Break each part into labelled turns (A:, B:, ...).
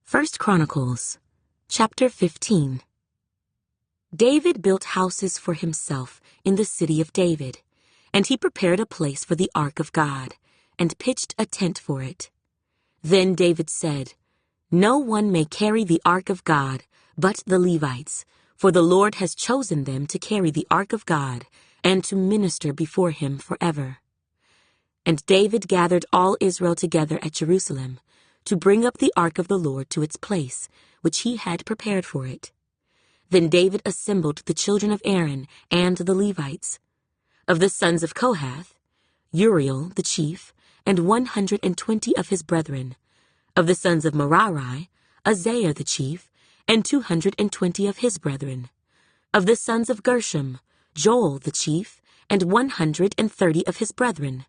A: 1 Chronicles, chapter 15. David built houses for himself in the city of David, and he prepared a place for the ark of God, and pitched a tent for it. Then David said, "No one may carry the ark of God but the Levites, for the Lord has chosen them to carry the ark of God and to minister before him forever." And David gathered all Israel together at Jerusalem, to bring up the ark of the Lord to its place, which he had prepared for it. Then David assembled the children of Aaron and the Levites. Of the sons of Kohath, Uriel the chief, and 120 of his brethren. Of the sons of Merari, Uzziah the chief, and 220 of his brethren. Of the sons of Gershom, Joel the chief, and 130 of his brethren.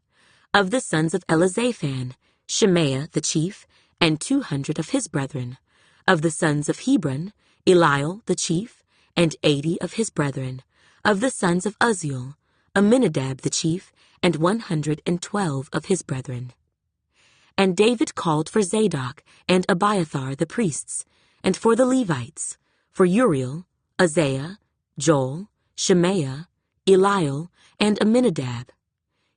A: Of the sons of Elizaphan, Shemaiah the chief, and 200 of his brethren. Of the sons of Hebron, Eliel the chief, and 80 of his brethren. Of the sons of Uzziel, Aminadab the chief, and 112 of his brethren. And David called for Zadok and Abiathar the priests, and for the Levites, for Uriel, Uzziah, Joel, Shemaiah, Eliel, and Aminadab.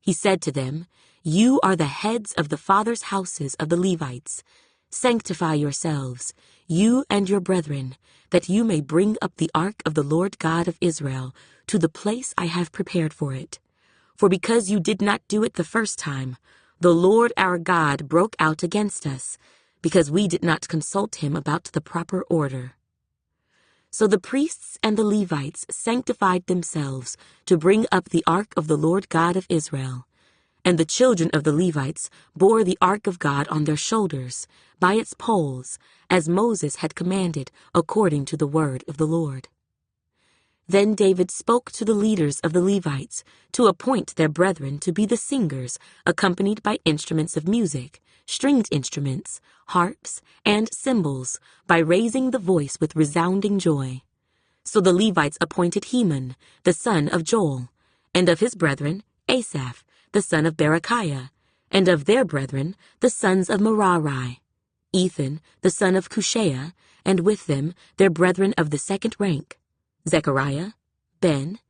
A: He said to them, "You are the heads of the fathers' houses of the Levites. Sanctify yourselves, you and your brethren, that you may bring up the ark of the Lord God of Israel to the place I have prepared for it. For because you did not do it the first time, the Lord our God broke out against us, because we did not consult him about the proper order." So the priests and the Levites sanctified themselves to bring up the ark of the Lord God of Israel. And the children of the Levites bore the ark of God on their shoulders, by its poles, as Moses had commanded, according to the word of the Lord. Then David spoke to the leaders of the Levites to appoint their brethren to be the singers, accompanied by instruments of music, stringed instruments, harps, and cymbals, by raising the voice with resounding joy. So the Levites appointed Heman, the son of Joel, and of his brethren, Asaph, the son of Berechiah, and of their brethren, the sons of Merari, Ethan, the son of Cushaiah, and with them their brethren of the second rank, Zechariah, Ben,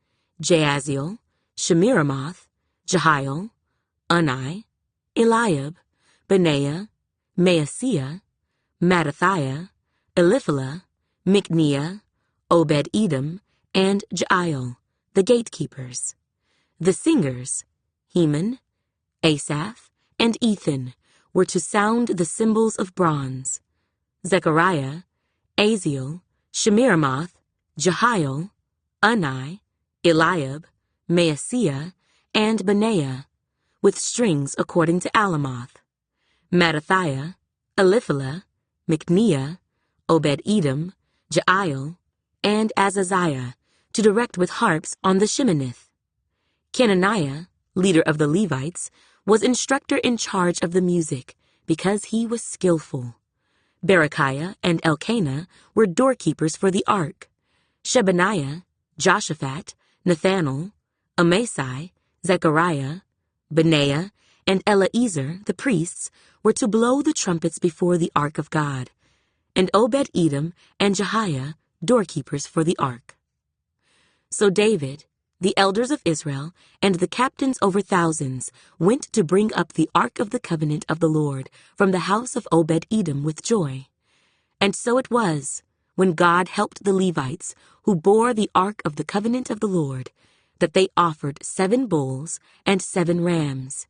A: Jaaziel, Shemiramoth, Jehiel, Unai, Eliab, Benaiah, Maaseiah, Mattathiah, Eliphalah, Micniah, Obed-Edom, and Jael, the gatekeepers. The singers, Heman, Asaph, and Ethan, were to sound the cymbals of bronze. Zechariah, Aziel, Shemiramoth, Jehiel, Unai, Eliab, Maaseiah, and Benaiah, with strings according to Alamoth. Mattathiah, Eliphalah, Micniah, Obed-Edom, Jael, and Azaziah, to direct with harps on the Sheminith. Kenaniah, leader of the Levites, was instructor in charge of the music, because he was skillful. Berechiah and Elkanah were doorkeepers for the ark. Shebaniah, Joshaphat, Nathanael, Amasai, Zechariah, Benaiah, and Eleazar, the priests, were to blow the trumpets before the ark of God, and Obed-Edom and Jehiah, doorkeepers for the ark. So David, the elders of Israel, and the captains over thousands went to bring up the ark of the covenant of the Lord from the house of Obed-Edom with joy. And so it was, when God helped the Levites, who bore the ark of the covenant of the Lord, that they offered 7 bulls and 7 rams.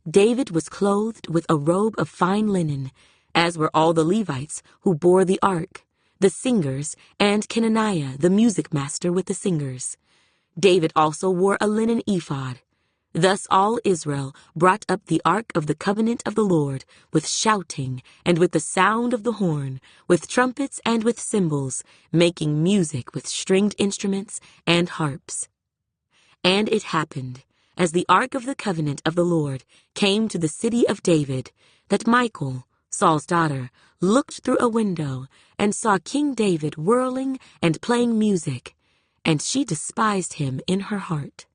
A: David was clothed with a robe of fine linen, as were all the Levites who bore the ark, the singers, and Kenaniah the music master with the singers. David also wore a linen ephod. Thus all Israel brought up the ark of the covenant of the Lord with shouting and with the sound of the horn, with trumpets and with cymbals, making music with stringed instruments and harps. And it happened, as the ark of the covenant of the Lord came to the city of David, that Michal, Saul's daughter, looked through a window and saw King David whirling and playing music, and she despised him in her heart.